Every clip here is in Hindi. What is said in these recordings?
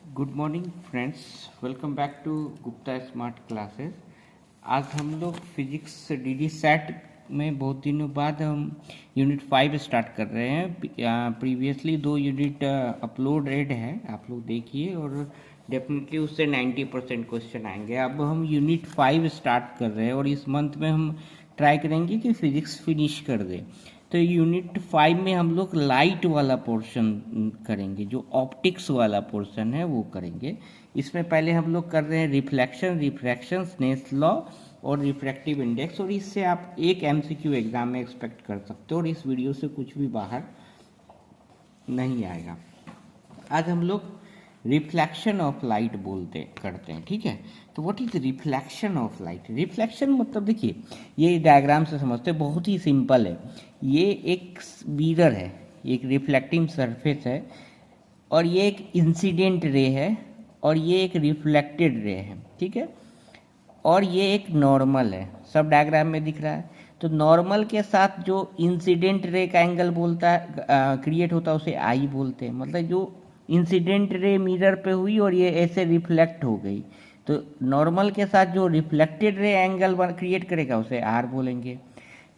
Good morning friends, welcome back to Gupta smart classes. आज हम लोग फिजिक्स डीडी सेट में बहुत दिनों बाद हम यूनिट 5 स्टार्ट कर रहे हैं। प्रीवियसली 2 यूनिट अपलोडेड है, आप लोग देखिए और डेफिनेटली उससे 90% क्वेश्चन आएंगे। अब हम यूनिट 5 स्टार्ट कर रहे हैं और इस मंथ में हम ट्राई करेंगे कि फिजिक्स फिनिश कर दें। तो यूनिट 5 में हम लोग लाइट वाला पोर्शन करेंगे, जो ऑप्टिक्स वाला पोर्शन है वो करेंगे। इसमें पहले हम लोग कर रहे हैं रिफ्लेक्शन, रिफ्रैक्शन, स्नेल्स लॉ और रिफ्रैक्टिव इंडेक्स, और इससे आप एक एमसीक्यू एग्जाम में एक्सपेक्ट कर सकते हो और इस वीडियो से कुछ भी बाहर नहीं आएगा। आज हम लोग रिफ्लेक्शन ऑफ लाइट करते हैं, ठीक है। तो what is reflection of light? Reflection मतलब देखिए, ये डायग्राम से समझते हैं, बहुत ही सिंपल है। ये एक मिरर है, एक रिफ्लेक्टिंग सरफेस है, और ये एक इंसिडेंट रे है, और ये एक रिफ्लेक्टेड रे है, ठीक है। और ये एक नॉर्मल है, सब डायग्राम में दिख रहा है। तो नॉर्मल के साथ जो इंसिडेंट रे का एंगल बोलता है क्रिएट होता है, उसे आई बोलते हैं। मतलब जो इंसिडेंट रे मिरर पे हुई और ये ऐसे रिफ्लेक्ट हो गई, तो नॉर्मल के साथ जो रिफ्लेक्टेड रे एंगल क्रिएट करेगा उसे आर बोलेंगे।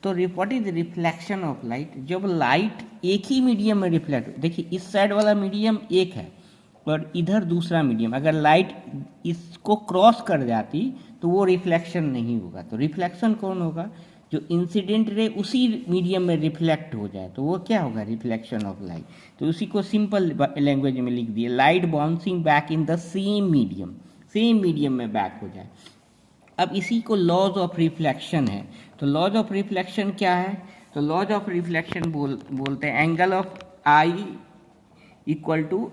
तो what is reflection of light? जब लाइट एक ही मीडियम में रिफ्लेक्ट, देखिए इस साइड वाला मीडियम एक है और इधर दूसरा मीडियम, अगर लाइट इसको क्रॉस कर जाती तो वो रिफ्लेक्शन नहीं होगा। तो रिफ्लेक्शन कौन होगा? जो इंसिडेंट रे उसी मीडियम में रिफ्लेक्ट हो जाए, तो वो क्या होगा? Reflection of light. तो उसी को सिंपल लैंग्वेज में लिख दिए, light bouncing back in the same medium में बैक हो जाए। अब इसी को लॉज ऑफ रिफ्लेक्शन है। तो लॉज ऑफ रिफ्लेक्शन क्या है? तो लॉज ऑफ रिफ्लेक्शन बोलते हैं angle of i equal to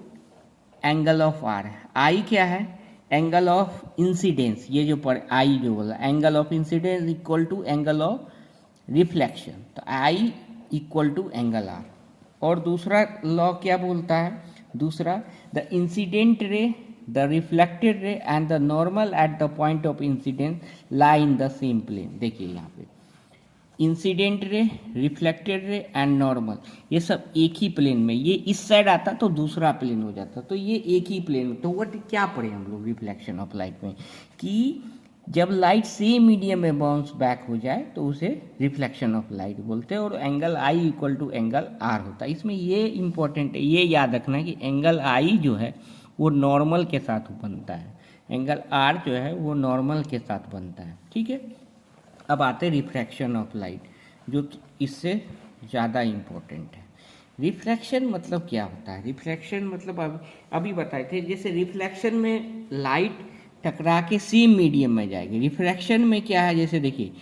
angle of r. आई क्या है? Angle of incidence. ये जो पर आई जो बोला, angle of incidence equal to angle of reflection. तो i equal to angle r. और दूसरा लॉ क्या बोलता है? दूसरा, the incident ray, the reflected ray and the normal at the point of incidence lie in the same plane. देखिए यहाँ पे incident ray, reflected ray and normal, ये सब एक ही प्लेन में, ये इस साइड आता तो दूसरा प्लेन हो जाता, तो ये एक ही प्लेन। तो वट क्या पढ़े हम लोग रिफ्लेक्शन ऑफ लाइट में? कि जब लाइट सेम मीडियम में बाउंस बैक हो जाए तो उसे रिफ्लेक्शन ऑफ लाइट बोलते हैं, और angle I equal to angle R होता है। इसमें ये इंपॉर्टेंट है, ये याद रखना कि एंगल आई जो है वो नॉर्मल के साथ बनता है, एंगल आर जो है वो नॉर्मल के साथ बनता है, ठीक है। अब आते हैं रिफ्रैक्शन ऑफ लाइट, जो इससे ज़्यादा इम्पोर्टेंट है। रिफ्रैक्शन मतलब क्या होता है? रिफ्रैक्शन मतलब अभी बताए थे, जैसे रिफ्लेक्शन में लाइट टकरा के सेम मीडियम में जाएगी। रिफ्रैक्शन में क्या है? जैसे देखिए,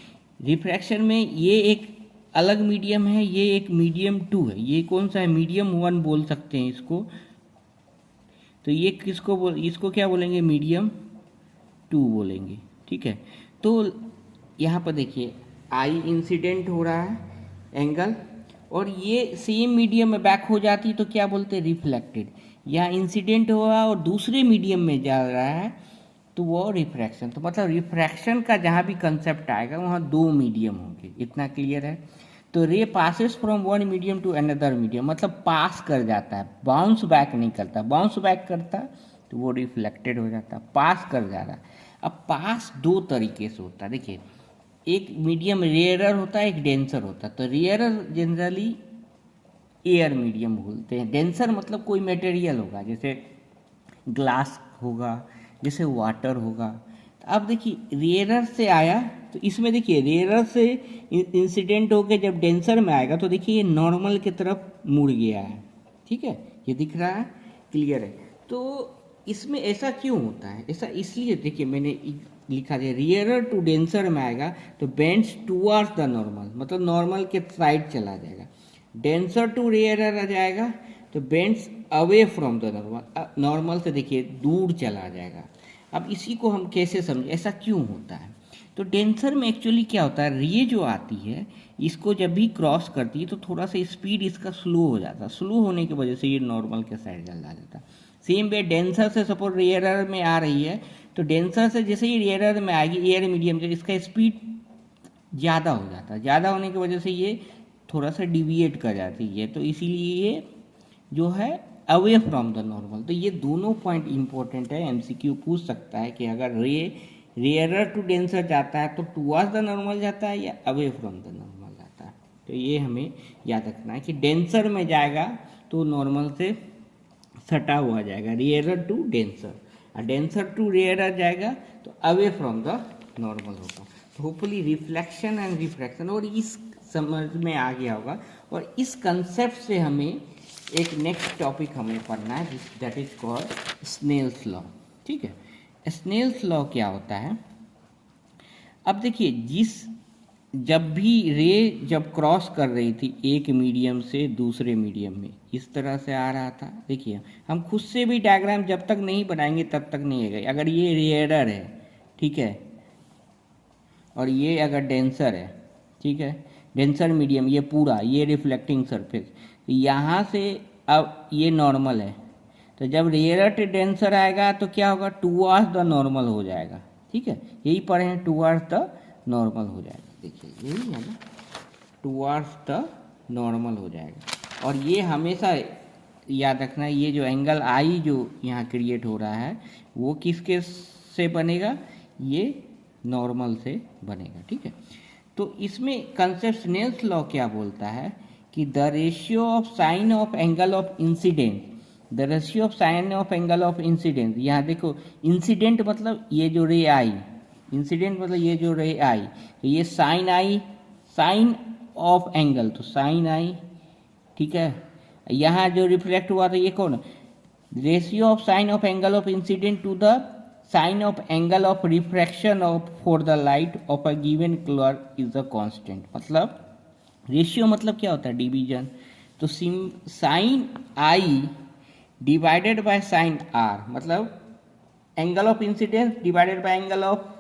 रिफ्रैक्शन में ये एक अलग मीडियम है, ये एक मीडियम 2 है। ये कौन सा है? मीडियम 1 बोल सकते हैं इसको। तो ये इसको क्या बोलेंगे? मीडियम 2 बोलेंगे, ठीक है। तो यहाँ पर देखिए, आई इंसिडेंट हो रहा है एंगल, और ये सेम मीडियम में बैक हो जाती तो क्या बोलते हैं? रिफ्लेक्टेड। यहाँ इंसिडेंट हुआ और दूसरे मीडियम में जा रहा है तो वो रिफ्रैक्शन। तो मतलब रिफ्रैक्शन का जहाँ भी कंसेप्ट आएगा वहाँ 2 मीडियम होंगे, इतना क्लियर है। तो ray passes from one medium to another medium, मतलब पास कर जाता है, बाउंस बैक नहीं करता। बाउंस बैक करता तो वो रिफ्लेक्टेड हो जाता, पास कर जा रहा है। अब पास 2 तरीके से होता है, देखिए, एक मीडियम रेयरर होता है, एक डेंसर होता है। तो रेयरर जनरली एयर मीडियम बोलते हैं, डेंसर मतलब कोई मटेरियल होगा, जैसे ग्लास होगा, जैसे वाटर होगा। तो अब देखिए, रेयरर से आया तो इसमें देखिए रेयरर से इंसिडेंट होकर जब डेंसर में आएगा तो देखिए ये नॉर्मल की तरफ मुड़ गया है, ठीक है, ये दिख रहा है, क्लियर है। तो इसमें ऐसा क्यों होता है? ऐसा इसलिए, देखिए मैंने लिखा है, रेयरर टू डेंसर में आएगा तो बेंड्स टूवर्ड्स द नॉर्मल, मतलब नॉर्मल के साइड चला जाएगा। डेंसर टू रेयरर आ जाएगा तो bends away from the normal, normal से देखिए दूर चला जाएगा। अब इसी को हम कैसे समझें, ऐसा क्यों होता है? तो डेंसर में एक्चुअली क्या होता है, रे जो आती है इसको जब भी क्रॉस करती है तो थोड़ा सा स्पीड इसका स्लो हो जाता है, स्लो होने की वजह से ये नॉर्मल के साइड चला जाता है। सेम वे डेंसर से सपोज रेयरर में आ रही है, तो डेंसर से जैसे ही रेयरर में आएगी एयर मीडियम से, इसका स्पीड ज़्यादा हो जाता है, ज़्यादा होने की वजह से ये थोड़ा सा डिविएट कर जाती है, तो इसीलिए ये जो है अवे फ्रॉम द नॉर्मल। तो ये दोनों पॉइंट इंपॉर्टेंट है, एमसीक्यू पूछ सकता है कि अगर रेयरर टू डेंसर जाता है तो टुवर्ड्स द नॉर्मल जाता है या अवे फ्रॉम द नॉर्मल जाता है। तो ये हमें याद रखना है कि डेंसर में जाएगा तो नॉर्मल से सटा हुआ जाएगा, रेयरर टू डेंसर, और डेंसर टू रेयरर जाएगा तो अवे फ्रॉम द नॉर्मल होगा। तो होपफुली रिफ्लेक्शन एंड रिफ्रैक्शन और इस समझ में आ गया होगा। और इस कंसेप्ट से हमें एक नेक्स्ट टॉपिक हमें पढ़ना है, that is called Snell's law. ठीक है, स्नेल्स लॉ क्या होता है? अब देखिए, जब भी रे जब क्रॉस कर रही थी एक मीडियम से दूसरे मीडियम में, इस तरह से आ रहा था। देखिए, हम खुद से भी डायग्राम जब तक नहीं बनाएंगे तब तक नहीं आएगा। अगर ये रेयरर है, ठीक है, और ये अगर डेंसर है, ठीक है, डेंसर मीडियम, ये पूरा ये रिफ्लेक्टिंग सरफेस, यहाँ से अब ये नॉर्मल है, तो जब रेयरर टू डेंसर आएगा तो क्या होगा? टुवर्ड्स द नॉर्मल हो जाएगा। ठीक है, यही पढ़े हैं, टुवर्ड्स द नॉर्मल हो जाएगा। देखिए यही है ना, टुवर्ड्स द नॉर्मल हो जाएगा। और ये हमेशा याद रखना है, ये जो एंगल आई जो यहाँ क्रिएट हो रहा है वो किसके से बनेगा? ये नॉर्मल से बनेगा। ठीक है, तो इसमें कंसेप्ट स्नेल्स लॉ क्या बोलता है कि the ratio of sine of angle of incident, the ratio of sine of angle of incident, यहाँ देखो इंसिडेंट मतलब ये जो रे आई, इंसिडेंट मतलब ये जो रे आई, तो ये sine i, sine of angle तो साइन आई, ठीक है। यहाँ जो रिफ्लेक्ट हुआ था ये कौन? Ratio of sine of angle of incident to the sine of angle of refraction of for the light of a given colour is a constant. मतलब रेशियो मतलब क्या होता है? डिवीजन। तो sine I divided by sine r, मतलब angle of incidence divided by angle of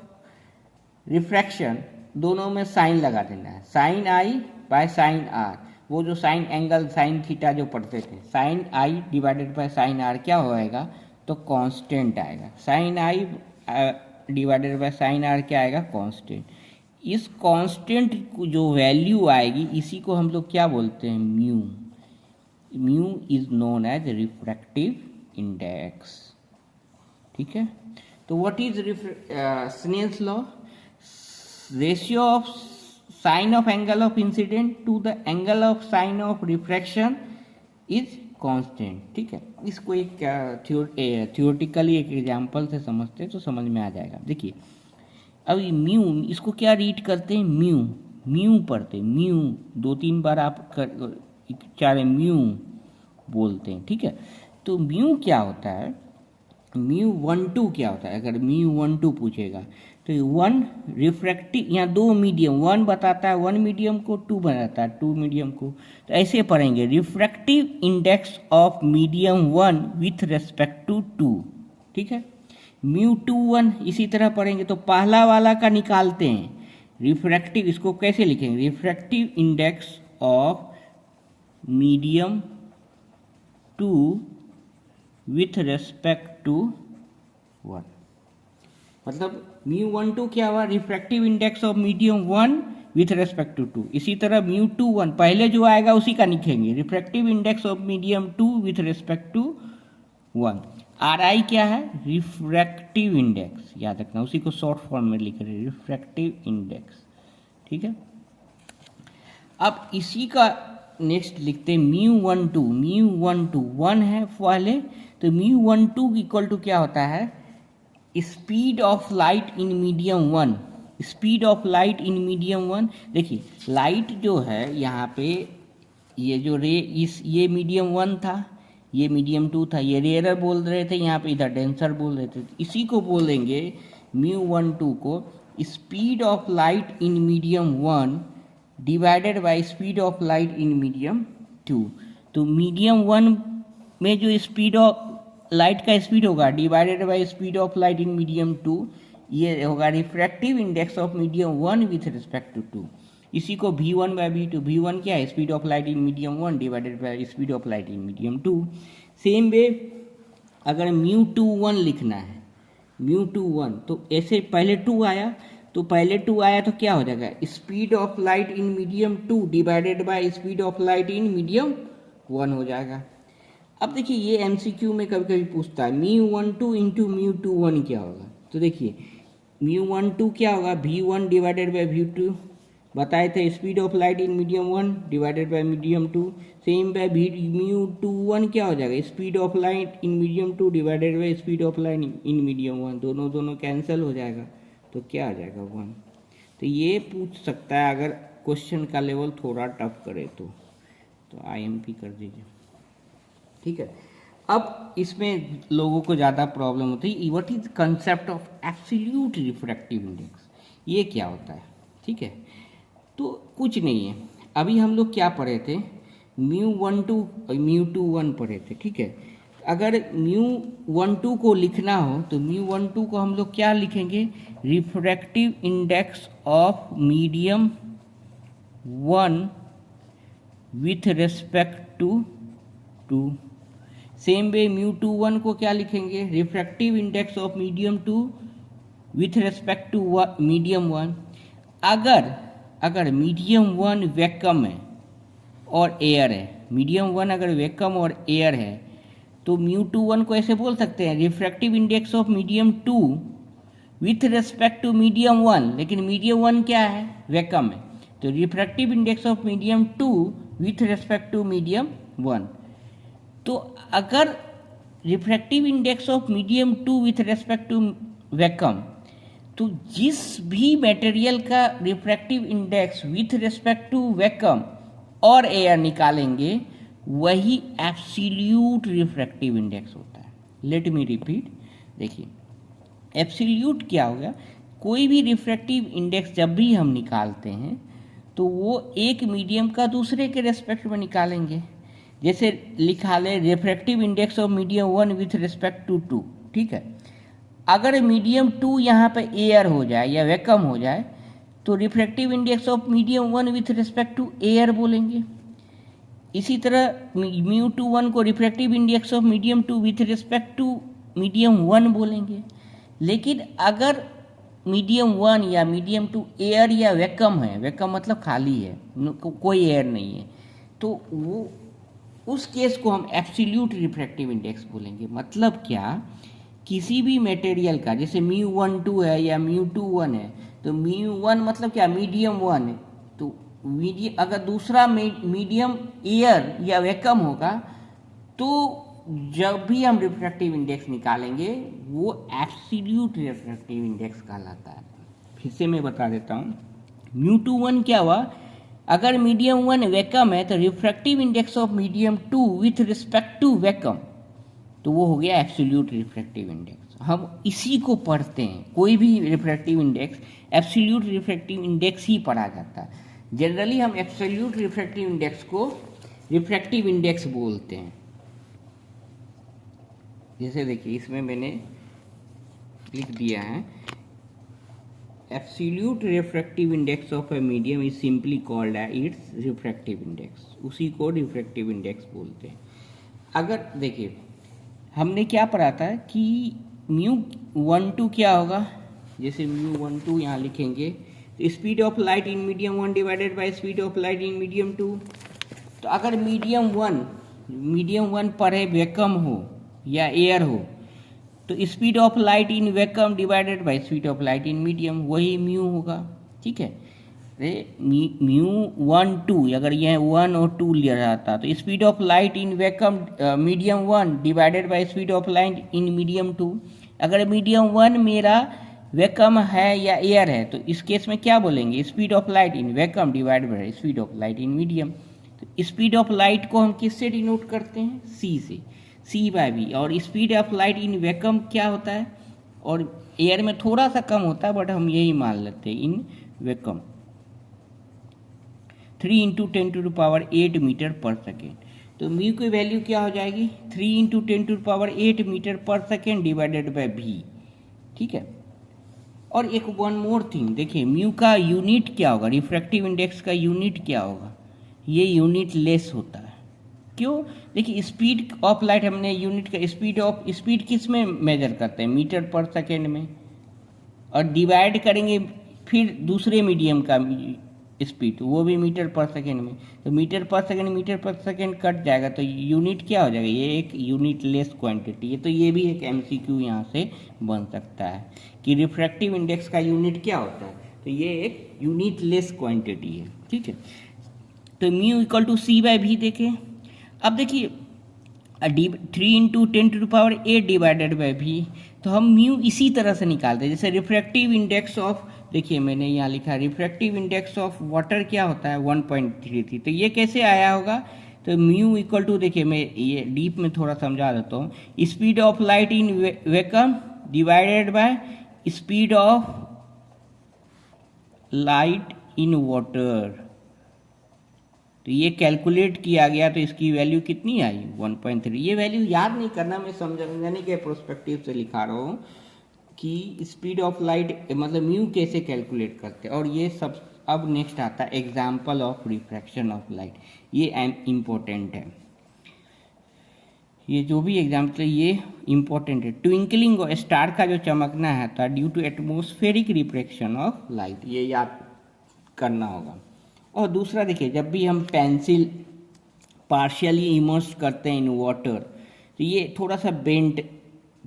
refraction, दोनों में साइन लगा देना है। Sine I by sine R, वो जो साइन एंगल साइन थीटा जो पढ़ते थे, sine I divided by sine R क्या होएगा? तो कांस्टेंट आएगा। Sine I divided by sine R क्या आएगा? कांस्टेंट। इस कांस्टेंट जो वैल्यू आएगी इसी को हम लोग क्या बोलते हैं? Mu. Mu is known as refractive index. ठीक है, तो what is Snell's law? Ratio of sine of angle of incident to the angle of sine of refraction is constant. ठीक है, इसको एक थियोरेटिकली एक एग्जांपल से समझते हैं तो समझ में आ जाएगा। देखिए, अब म्यू, इसको क्या रीड करते हैं? म्यू, म्यू पढ़ते हैं, म्यू 2-3 बार आप चाहे म्यू बोलते हैं। ठीक है, तो म्यू क्या होता है? म्यू 1-2 क्या होता है? अगर म्यू 1-2 पूछेगा तो 1 रिफ्रैक्टिव, यहाँ 2 मीडियम, 1 बताता है 1 मीडियम को, 2 बताता है 2 मीडियम को। तो ऐसे पढ़ेंगे, refractive index of medium 1 with respect to 2। ठीक है, म्यू 2-1 इसी तरह पढ़ेंगे। तो पहला वाला का निकालते हैं रिफ्रैक्टिव, इसको कैसे लिखेंगे? Refractive index of medium 2 with respect to 1, मतलब म्यू 1-2 क्या हुआ? Refractive index of medium 1 with respect to 2। इसी तरह म्यू 2-1 पहले जो आएगा उसी का लिखेंगे, refractive index of medium 2 with respect to 1। R आई क्या है? रिफ्रैक्टिव इंडेक्स, याद रखना, उसी को शॉर्ट फॉर्म में लिख रहे हैं, रिफ्रैक्टिव इंडेक्स। ठीक है, अब इसी का नेक्स्ट लिखते हैं म्यू 1-2। म्यू 1-2 1 है पहले, तो म्यू 1-2 इक्वल टू क्या होता है? Speed of light in medium 1। Speed of light in medium 1, देखिए लाइट जो है यहाँ पे, ये जो रे ये मीडियम 1 था, ये मीडियम 2 था, ये रेयरर बोल रहे थे, यहाँ पे इधर डेंसर बोल रहे थे। इसी को बोलेंगे म्यू 1-2 को speed of light in medium 1 divided by speed of light in medium 2। तो मीडियम 1 में जो स्पीड ऑफ लाइट का स्पीड होगा divided by speed of light in medium 2, ये होगा refractive index of medium 1 with respect to 2। इसी को v1/v2, v1 क्या है? Speed of light in medium 1 divided by speed of light in medium 2। Same वे अगर म्यू 2-1 लिखना है, म्यू 2-1, तो ऐसे पहले 2 आया, तो पहले 2 आया तो क्या हो जाएगा? Speed of light in medium 2 divided by speed of light in medium 1 हो जाएगा। अब देखिए ये एमसीक्यू में कभी कभी पूछता है μ12 इंटू μ21 क्या होगा। तो देखिए μ12 क्या होगा, v1 डिवाइडेड बाई v2, बताए थे speed of light in medium 1 divided by medium 2। Same by μ21 क्या हो जाएगा, speed of light in medium 2 divided by speed of light in medium 1, दोनों दोनों कैंसिल हो जाएगा, तो क्या आ जाएगा 1। तो ये पूछ सकता है अगर क्वेश्चन का लेवल थोड़ा टफ करे तो IMP कर दीजिए, ठीक है। अब इसमें लोगों को ज़्यादा प्रॉब्लम होती है, what is concept of absolute refractive index, ये क्या होता है, ठीक है। तो कुछ नहीं है, अभी हम लोग क्या पढ़े थे, μ12 μ21 पढ़े थे, ठीक है। अगर μ12 को लिखना हो तो μ12 को हम लोग क्या लिखेंगे, refractive index of medium 1 with respect to 2। Same way μ21 को क्या लिखेंगे, refractive index of medium 2 with respect to medium 1। अगर मीडियम 1 वैक्यूम है और एयर है, मीडियम 1 अगर वैक्यूम और एयर है तो μ21 को ऐसे बोल सकते हैं, refractive index of medium 2 with respect to medium 1, लेकिन मीडियम 1 क्या है, वैक्यूम है, तो refractive index of medium 2 with respect to medium 1। तो अगर refractive index of medium 2 with respect to vacuum, तो जिस भी मटेरियल का refractive index with respect to vacuum और एयर निकालेंगे वही एब्सोल्यूट रिफ्रैक्टिव इंडेक्स होता है। लेट मी रिपीट, देखिए एब्सोल्यूट क्या होगा, कोई भी रिफ्रैक्टिव इंडेक्स जब भी हम निकालते हैं तो वो एक मीडियम का दूसरे के रेस्पेक्ट में निकालेंगे। जैसे लिखा ले refractive index of medium 1 with respect to 2, ठीक है। अगर मीडियम 2 यहाँ पे एयर हो जाए या वैक्यूम हो जाए तो refractive index of medium 1 with respect to air बोलेंगे। इसी तरह μ21 को refractive index of medium 2 with respect to medium 1 बोलेंगे। लेकिन अगर मीडियम 1 या मीडियम 2 एयर या वैक्यूम है, वैक्यूम मतलब खाली है, कोई एयर नहीं है, तो वो उस केस को हम एब्सोल्यूट रिफ्रैक्टिव इंडेक्स बोलेंगे। मतलब क्या, किसी भी मटेरियल का जैसे μ12 है या μ21 है, तो μ1 मतलब क्या, मीडियम 1 है, तो अगर दूसरा मीडियम एयर या वैक्यूम होगा तो जब भी हम रिफ्रैक्टिव इंडेक्स निकालेंगे वो एब्सोल्यूट रिफ्रैक्टिव इंडेक्स कहलाता है। फिर से मैं बता देता हूँ, μ21 क्या हुआ, अगर मीडियम 1 वैक्यूम है तो refractive index of medium 2 with respect to vacuum, तो वो हो गया एब्सोल्यूट रिफ्रैक्टिव इंडेक्स। हम इसी को पढ़ते हैं, कोई भी refractive index absolute refractive index ही पढ़ा जाता है। जनरली हम एब्सोल्यूट रिफ्रैक्टिव इंडेक्स को रिफ्रैक्टिव इंडेक्स बोलते हैं। जैसे देखिए इसमें मैंने लिख दिया है, absolute refractive index of a medium is simply called its refractive index, उसी को रिफ्रैक्टिव इंडेक्स बोलते हैं। अगर देखिए हमने क्या पढ़ा था कि μ12 क्या होगा, जैसे μ12 यहाँ लिखेंगे, speed of light in medium 1 divided by speed of light in medium 2। तो अगर मीडियम 1 पर है वैक्यूम हो या एयर हो तो speed of light in vacuum divided by speed of light in medium, वही म्यू होगा, ठीक है। μ12 अगर यह 1 और 2 लिया जाता तो speed of light in vacuum medium 1 divided by speed of light in medium 2। अगर मीडियम 1 मेरा वैक्यूम है या एयर है तो इस केस में क्या बोलेंगे, speed of light in vacuum divided by speed of light in medium. तो स्पीड ऑफ लाइट को हम किससे डिनोट करते हैं, c से, c बाय v। और speed of light in vacuum क्या होता है, और एयर में थोड़ा सा कम होता है बट हम यही मान लेते हैं, इन वैक्यूम 3 × 10⁸ मीटर पर सेकेंड। तो म्यू की वैल्यू क्या हो जाएगी, 3 × 10⁸ मीटर पर सेकेंड डिवाइडेड बाय v, ठीक है। और एक वन मोर थिंग, देखिए म्यू का यूनिट क्या होगा, रिफ्रैक्टिव इंडेक्स का यूनिट क्या होगा, ये यूनिट लेस होता है। क्यों, देखिए स्पीड ऑफ लाइट हमने यूनिट का स्पीड किस में मेजर करते हैं, मीटर पर सेकेंड में, और डिवाइड करेंगे फिर दूसरे मीडियम का स्पीड, वो भी मीटर पर सेकेंड में, तो मीटर पर सेकेंड कट जाएगा तो यूनिट क्या हो जाएगा, ये एक यूनिट लेस क्वांटिटी है। तो ये भी एक एमसीक्यू यहाँ से बन सकता है कि रिफ्रैक्टिव इंडेक्स का यूनिट क्या होता है, तो ये एक यूनिट लेस क्वांटिटी है। ठीक है, तो mu equal to C by भी देखें। अब देखिए 3 × 10⁸ डिवाइडेड बाई भी, तो हम म्यू इसी तरह से निकालते हैं जैसे रिफ्रैक्टिव इंडेक्स ऑफ, देखिए मैंने यहाँ लिखा रिफ्रैक्टिव इंडेक्स ऑफ वाटर क्या होता है 1.33, तो ये कैसे आया होगा, तो म्यू इक्वल टू, देखिए मैं ये डीप में थोड़ा समझा देता हूँ, speed of light in vacuum divided by speed of light in water. तो ये कैलकुलेट किया गया तो इसकी वैल्यू कितनी आई 1.3। ये वैल्यू याद नहीं करना, मैं समझाने के प्रोस्पेक्टिव से लिखा रहा हूँ कि स्पीड ऑफ लाइट मतलब म्यू कैसे कैलकुलेट करते हैं, और ये सब अब नेक्स्ट आता है example of refraction of light, ये इम्पोर्टेंट है। ये जो भी एग्जाम्पल है ये इम्पोर्टेंट है। ट्विंकलिंग स्टार का जो चमकना है था due to atmospheric refraction of light, ये याद करना होगा। और दूसरा देखिए, जब भी हम पेंसिल पार्शियली इमर्स करते हैं इन वाटर, तो ये थोड़ा सा बेंट,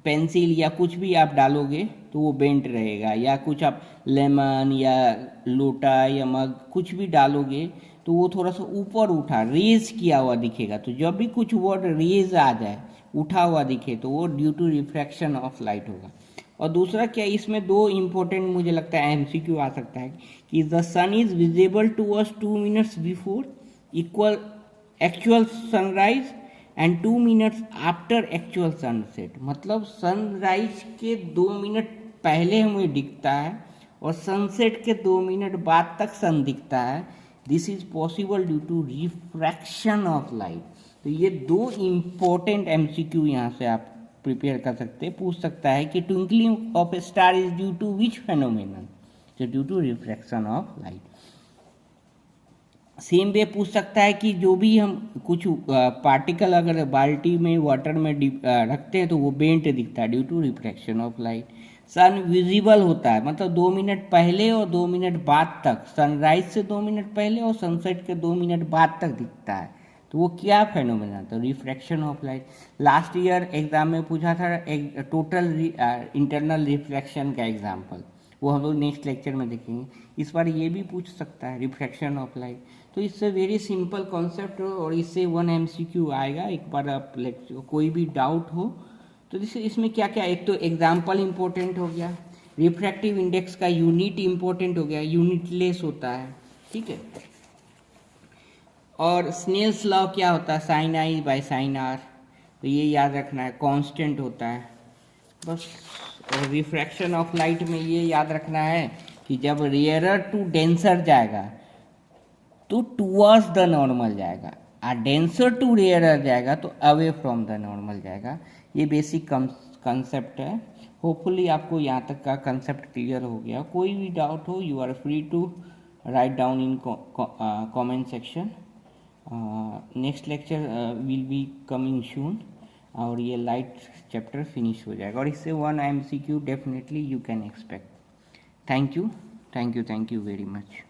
पेंसिल या कुछ भी आप डालोगे तो वो बेंट रहेगा, या कुछ आप लेमन या लोटा या मग कुछ भी डालोगे तो वो थोड़ा सा ऊपर उठा रेज किया हुआ दिखेगा। तो जब भी कुछ वर्ड रेज आ जाए, उठा हुआ दिखे, तो वो due to refraction of light होगा। और दूसरा क्या, इसमें दो इम्पोर्टेंट मुझे लगता है एमसीक्यू आ सकता है कि the sun is visible to us 2 minutes before equal actual sunrise and 2 minutes after actual sunset. मतलब सनराइज के 2 मिनट पहले हमें दिखता है और सनसेट के 2 मिनट बाद तक सन दिखता है। This is possible due to refraction of light. तो ये दो इम्पोर्टेंट एमसीक्यू यहाँ से आप प्रिपेयर कर सकते हैं। पूछ सकता है कि twinkling of a star is due to which phenomenon, तो due to refraction of light. Same way पूछ सकता है कि जो भी हम कुछ पार्टिकल अगर बाल्टी में वाटर में रखते हैं तो वो बेंट दिखता है due to refraction of light. Sun visible होता है मतलब 2 मिनट पहले और 2 मिनट बाद तक, सनराइज से 2 मिनट पहले और सनसेट के 2 मिनट बाद तक दिखता है, तो वो क्या फेनोमेना, तो refraction of light. Last year exam में पूछा था एक टोटल इंटरनल रिफ्लेक्शन का एग्जाम्पल, वो हम लोग नेक्स्ट लेक्चर में देखेंगे। इस बार ये भी पूछ सकता है रिफ्रैक्शन ऑफ लाइट। तो इससे वेरी सिंपल कॉन्सेप्ट हो और इससे 1 MCQ आएगा। एक बार आप कोई भी डाउट हो तो जैसे इसमें क्या क्या, एक तो एग्जाम्पल इम्पोर्टेंट हो गया, रिफ्रैक्टिव इंडेक्स का यूनिट इम्पोर्टेंट हो गया, यूनिटलेस होता है, ठीक है। और स्नेल्स लॉ क्या होता है, sine I by sine R, तो ये याद रखना है, कांस्टेंट होता है बस। और रिफ्रैक्शन ऑफ लाइट में ये याद रखना है कि जब रेयरर टू डेंसर जाएगा तो टूवर्ड्स द नॉर्मल जाएगा, और डेंसर टू रेयरर जाएगा तो अवे फ्रॉम द नॉर्मल जाएगा। ये बेसिक कंसेप्ट है। होपफुली आपको यहाँ तक का कंसेप्ट क्लियर हो गया। कोई भी डाउट हो you are free to write down in comment section. Next lecture will be coming soon और ये लाइट चैप्टर फिनिश हो जाएगा और इससे 1 MCQ definitely you can expect. Thank you very much.